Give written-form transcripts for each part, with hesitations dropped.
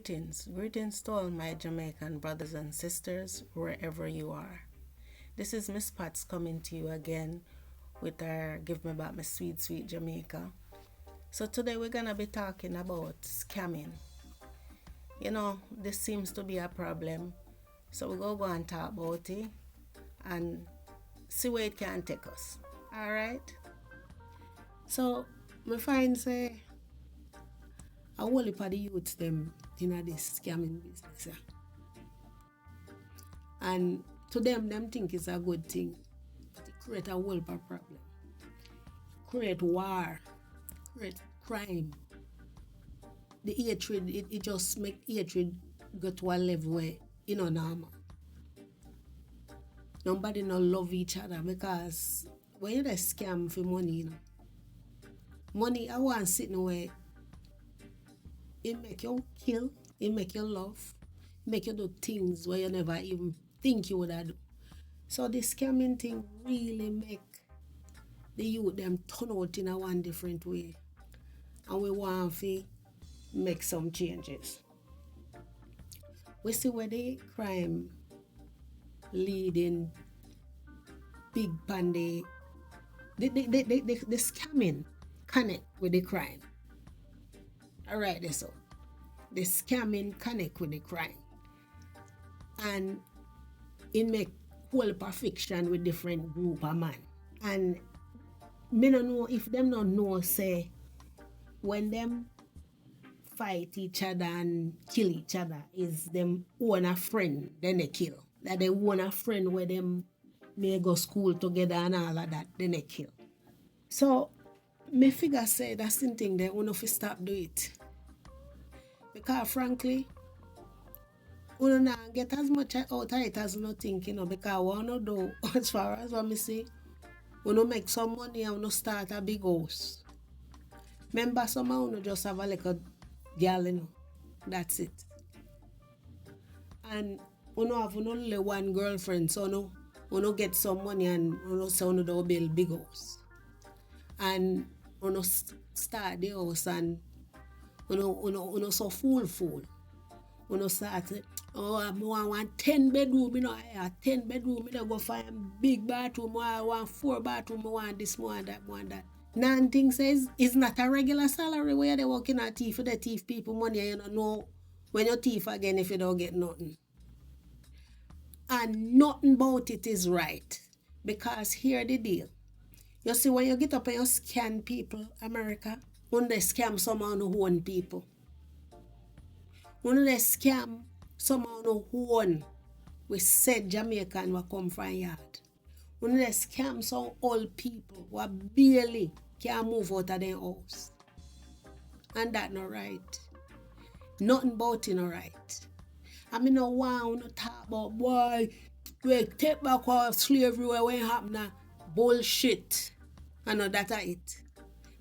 Greetings to all my Jamaican brothers and sisters, wherever you are. This is Miss Potts coming to you again with our Give Me Back My Sweet, Sweet Jamaica. So today we're gonna be talking about scamming. This seems to be a problem. So we're gonna go and talk about it and see where it can take us. Alright? So we find say a whole heap of the youths them in this scamming business. And to them think it's a good thing. But it create a whole heap of problem. Create war, create crime. The hatred, it just make hatred go to a level where normal. Nobody no love each other because when you scam for money, money I want sitting where it make you kill, it make you love, it make you do things where you never even think you would have do. So the scamming thing really make the youth them turn out in a one different way. And we want to make some changes. We see where the crime leading big pande the scamming connect with the crime. Alright, so the scamming connect with the crime. And it make whole perfection with different group of man. And me don't know if them don't know say when them fight each other and kill each other is them own a friend then they kill. That they own a friend where them may go school together and all of that then they kill. So me figure say that's the thing they want to stop do it. Because frankly, we don't get as much out of it as we think, because we don't do, as far as what me see, we don't make some money and we don't start a big house. Remember, some of us just have a little girl, that's it. And we don't have only one girlfriend, so we don't get some money and we don't say we don't build big house. And we don't start the house and we don't so fool. We don't start, I want 10 bedroom, I 10 bedroom, I go find big bathroom, I want 4 bathroom, I want this, I want that. Nothing says it's not a regular salary where they working at thief, they thief people money, you don't know when you thief again if you don't get nothing. And nothing about it is right. Because here the deal. You see, when you get up and you scan people, America, when they scam someone who own people. When they scam someone who own, we said Jamaican will come from yard. When they scam some old people who barely can move out of their house. And that not right. Nothing about it not right. I mean, no want to talk about, boy, we take back our slavery when it happened now. Bullshit. I know that is it.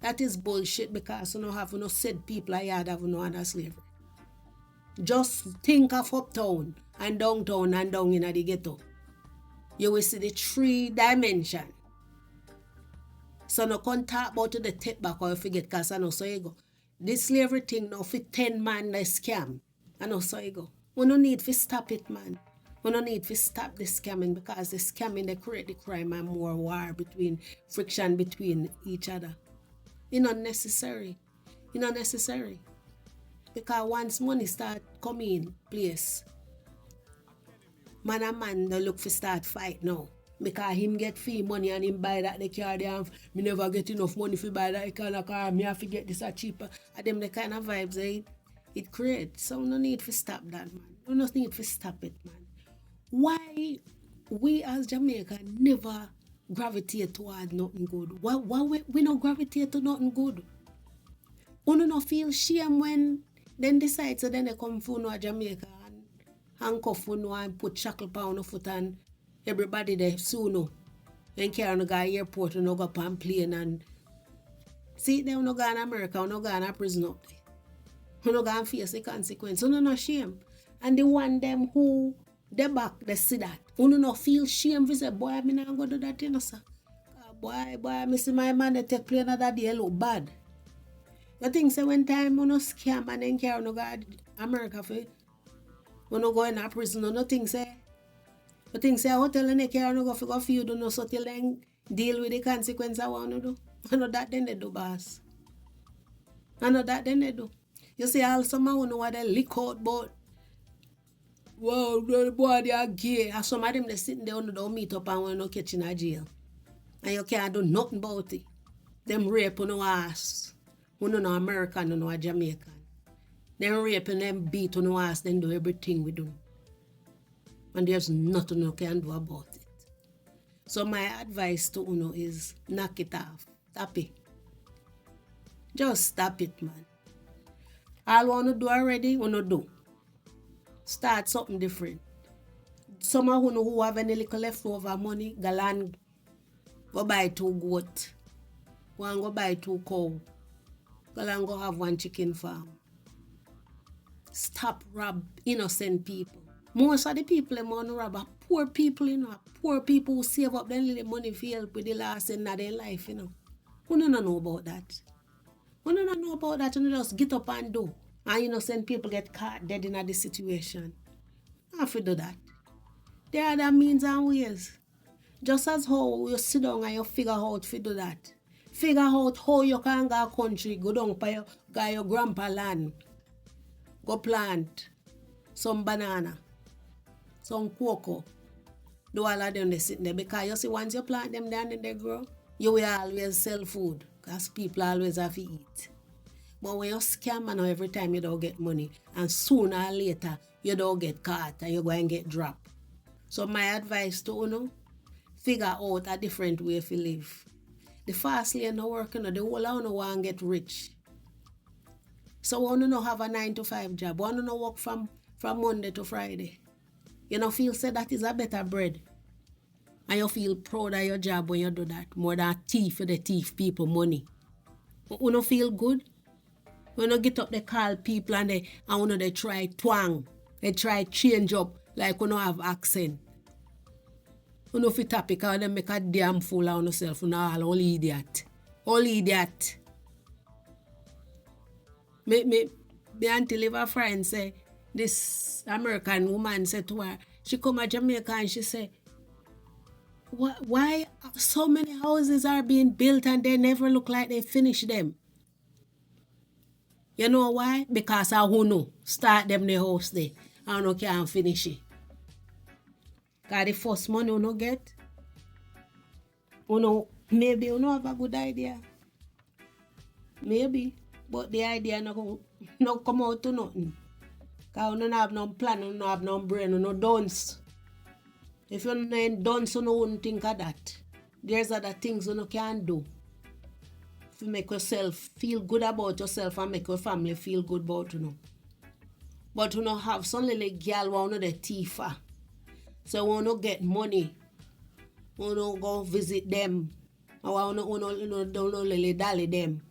That is bullshit because you don't have no said people like that have no other slavery. Just think of uptown and downtown and down in the ghetto. You will see the 3 dimension. So no can talk about the take back or you forget because I know so you go. This slavery thing now for 10 man they scam. I know so you go. We don't need to stop it, man. We don't need to stop the scamming because the scamming they create the crime and more war friction between each other. It's not necessary. Because once money start coming in place, man and man they look for start fight now. Because him get free money and him buy that the car there and me never get enough money to buy that kind of car. Me have to get this a cheaper. And them the kind of vibes it creates. So we no need to stop that, man. We no need to stop it, man. Why we as Jamaica never gravitate toward nothing good? Why we no gravitate to nothing good? We no feel shame when then decide so then they come for no Jamaica and handcuff for no and put shackle on the foot and everybody there soon no. And carry no go airport and no go up on plane and see them no go in America, no go in prison up there. We no go and face the consequence. So no shame. And the one them who they back, they see that. We no feel shame. We say, boy, me not go do that, sir. Boy, me see my man they take play another day look bad. The thing say when time you no scam and then carry no go America for when no go in a prison, no thing say. The thing say a hotel and they carry no go for go feed no so till then deal with the consequence I want to do. I know that then they do, boss. I know that then they do. You see, all some of know what they lick out but wow, the boy they are gay. And some of them they sitting there on the meet up and when no catch in a jail. And you can't do nothing about it. Them rape on no ass. We no American, no Jamaican. Them rape and them beat on no ass, then do everything we do. And there's nothing you can do about it. So my advice to Uno is knock it off. Stop it. Just stop it, man. All you want to do already, Uno do. Start something different. Some of Uno who have any little leftover money, go go buy 2 goat. Go buy 2 cow. Go have 1 chicken farm. Stop rob innocent people. Most of the people them want to rob are poor people, you know. Poor people who save up their little money for help with the last end of their life, you know. Who don't know about that? Who don't know about that? You just get up and do. And innocent people get caught dead in this situation. I have to do that. There are other means and ways. Just as how you sit down and you figure out to do that. Figure out how you can go a country, go down by your grandpa land. Go plant some banana, some cocoa. Do all of them they sit there because you see once you plant them down and they grow, you will always sell food because people always have to eat. But when you scam and every time you don't get money and sooner or later you don't get caught and you go and get dropped. So my advice to you, figure out a different way to live. The fast lane not working, the whole of you want to get rich. So we don't have a 9-to-5 job. We don't work from Monday to Friday. You don't feel say that is a better bread. And you feel proud of your job when you do that. More than thief for the thief people money. But you don't feel good. When you get up, they call people and they try twang. They try change up like you don't have accent. You know, if you tap it, they make a damn fool of yourself. You know, all idiot. All idiot. Me auntie live a friend say, this American woman said to her, she come to Jamaica and she said, why so many houses are being built and they never look like they finish them? You know why? Because I who know start them the house there and no can't finish it. Because the first money you no get, maybe you no have a good idea. Maybe. But the idea no come out to nothing. Because you don't have no plan, you don't have no brain, you no dunce. If you don't dunce, you wouldn't think of that. There's other things you can do to make yourself feel good about yourself and make your family feel good about you. But you have some little girl who want the thief. So when you get money, you go visit them. Or you don't really dally them.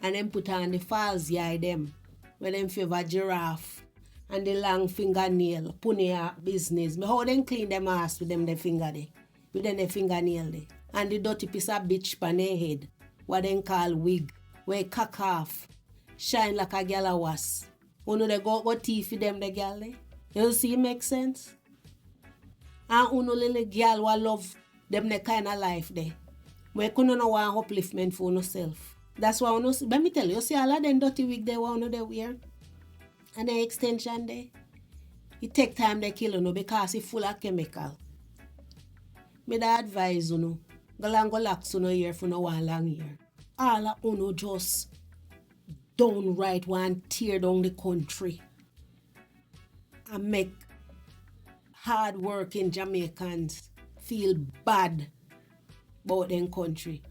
And then put on the false eye them. When them favor giraffe. And the long fingernail. Pony business. But how them clean them ass with them the finger there. With them the fingernail there. And the dirty piece of bitch pan their head. What them call wig. Where cock off. Shine like a gal was. You know they go teeth for them the gal there. You see it make sense? And you know little gal who love them the kind of life there. Where you don't want upliftment for yourself. That's why let me tell you, see all of them dirty wig they want to wear. And the extension there. It take time they kill you because it's full of chemical. Me da advise you go and go lax you here for no one long year. All of you just downright want tear down the country. And make hard working Jamaicans feel bad about their country.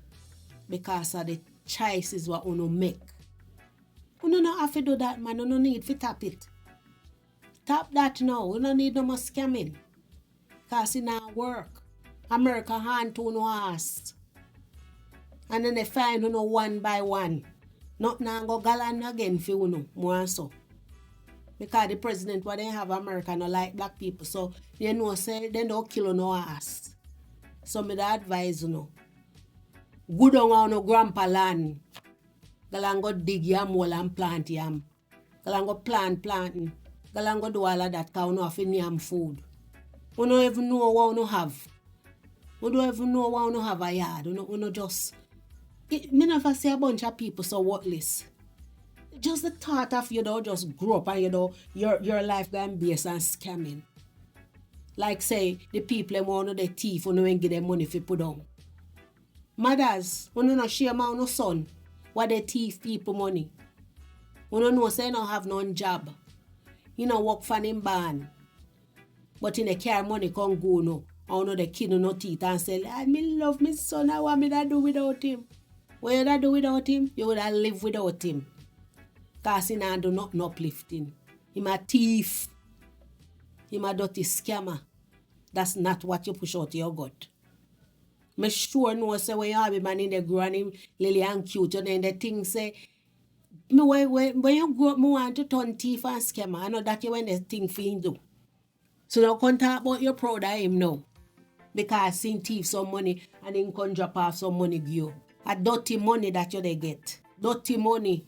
Because of the choices what you make. You don't have to do that, man. You don't need to tap it. Tap that now. You don't need no more scamming. Because it not work. America hand to no ass. And then they find one by one. Not now go galan again for more so. Because the president what they have America no like black people. So they know say they don't kill no ass. So me da advise Go down on no grandpa land. Galang go dig yam hole and plant yam. Galang go planting. Galang go do all of that because you know have yam food. You don't even know what you have. You don't even know what you have a yard. You just... Me never see a bunch of people so worthless. Just the thought of you don't just grow up and you know your life going based on scamming. Like say the people who want the thief who don't give them money if you put down. Mothers, who don't share my no son, what they thief people money. Who don't know say you don't have no job. You know work for them barn. But in the care money can't go no. I know the kid no teeth and say, I love my son, I want me to do without him. What you do without him? You would have live without him. Because he do nothing uplifting. He's a thief. He's a dirty scammer. That's not what you push out your gut. Me sure know say when you have a man in the ground him lily and cute and then the thing say when you grow up me want to turn thief and scammer. I know that you when the thing for him do. So now can't talk about you're proud of him now. Because he thief some money and he can drop off some money give you. A dirty money that you they get. Dirty money.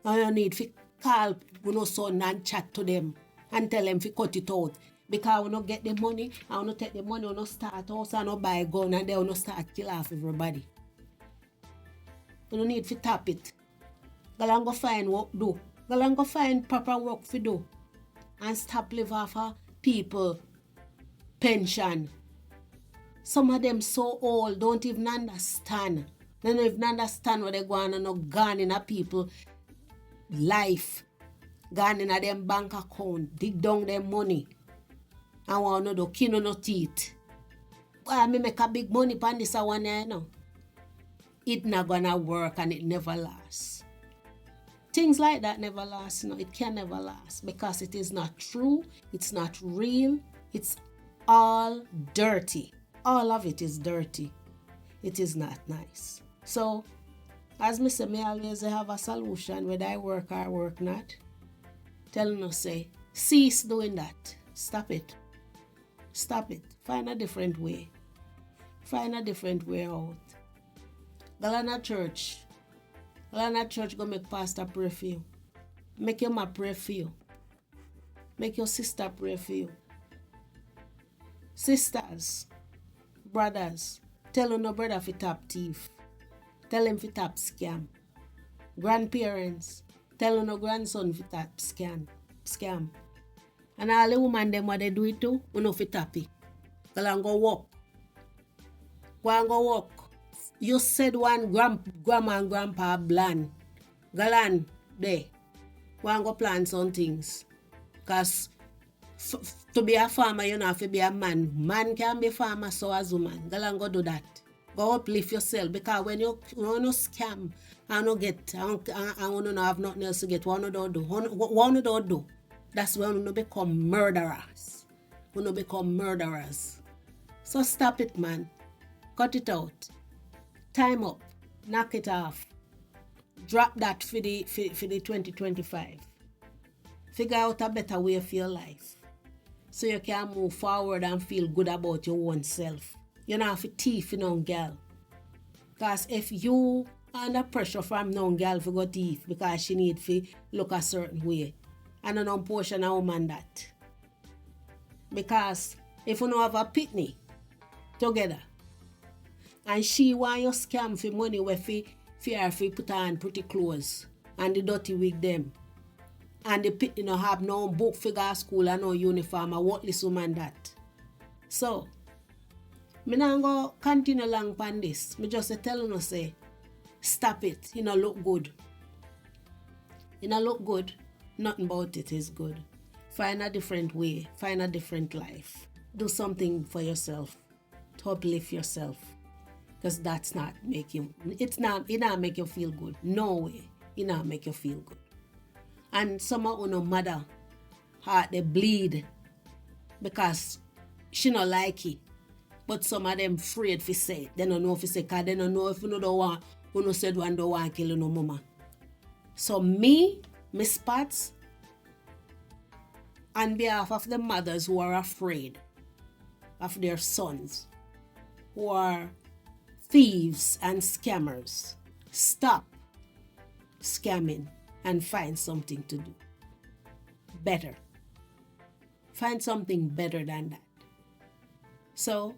And you need to call your son and chat to them and tell them to cut it out. Because when you get the money, and when you take the money, when you start house and you buy a gun and then when you start kill off everybody. You need to tap it. Go go find work do. Go find proper work to do. And stop live off of people pension. Some of them so old, don't even understand. They don't even understand what they're going on. No gone in a people life. Gone in a them bank account. Dig down their money. I want to do kin no teeth. Well, me make a big money pan this one you know. It not gonna work and it never lasts. Things like that never last. No, it can never last because it is not true. It's not real. It's all dirty. All of it is dirty. It is not nice. So, as me say, me always have a solution whether I work or work not. Telling us say, cease doing that. Stop it. Stop it. Find a different way. Find a different way out. Galana church. Galana church go make pastor pray for you. Make your ma pray for you. Make your sister pray for you. Sisters, brothers, tell no brother fi tap thief. Tell him fi tap scam. Grandparents, tell no grandson fi tap scam. And all the women them what they do it too, you know fi tap it. Go and go walk. Go and go walk. You said one grandma and grandpa bland. Go and there. Go and go plant some things. Because to be a farmer, you don't have to be a man. Man can be a farmer, so as woman. Go and go do that. Go uplift yourself. Because when you scam and you get, and you don't have nothing else to get, what you don't do? What you don't do? That's when you become murderers. When you become murderers. So stop it, man. Cut it out. Time up. Knock it off. Drop that for the 2025. Figure out a better way for your life. So you can move forward and feel good about your own self. You don't have to thief no girl. Because if you are under pressure from no girl to go thief because she need to look a certain way, and you don't portion a woman that. Because if you don't have a pitney together, and she want you scam for money where her put on pretty clothes and the dirty wig them, and the pitney no have no book figure school and no uniform, a worthless woman that. So, me not go continue long on this. Me just tell you say, stop it. You know look good. You know look good. Nothing about it is good. Find a different way. Find a different life. Do something for yourself. To uplift yourself. Because that's not make you, it not make you feel good. No way. It not make you feel good. And some of you mother heart they bleed because she not like it. But some of them afraid to say it. They don't know if say because they don't know if you don't want, you know said one don't want to kill no mama. So me spots on behalf of the mothers who are afraid of their sons, who are thieves and scammers. Stop. scamming and find something to do better. Find something better than that. So,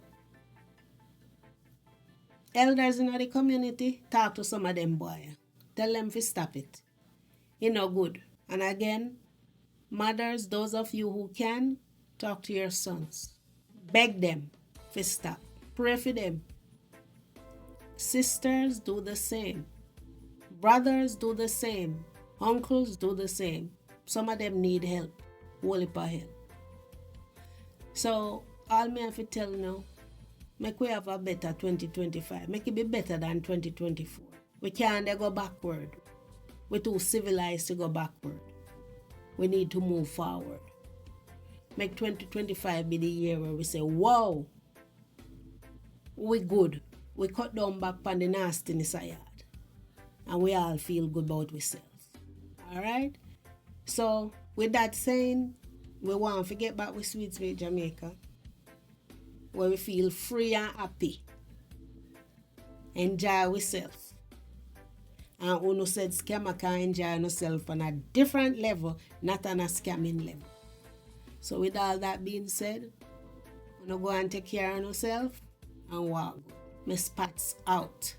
elders in the community, talk to some of them boy. Tell them to stop it. It's no good. And again, mothers, those of you who can, talk to your sons. Beg them to stop. Pray for them. Sisters, do the same. Brothers, do the same. Uncles, do the same. Some of them need help. Whole heap of help. So, all me have to tell now, make we have a better 2025. Make it be better than 2024. We can't go backward. We're too civilized to go backward. We need to move forward. Make 2025 be the year where we say, wow, we good. We cut down back on the nastiness I had. And we all feel good about ourselves. Alright? So, with that saying, we want to get back with Sweet Sweet Jamaica, where we feel free and happy. Enjoy ourselves. And Uno said scammer can enjoy yourself on a different level, not on a scamming level. So with all that being said, Uno go and take care of yourself and walk. My spots out.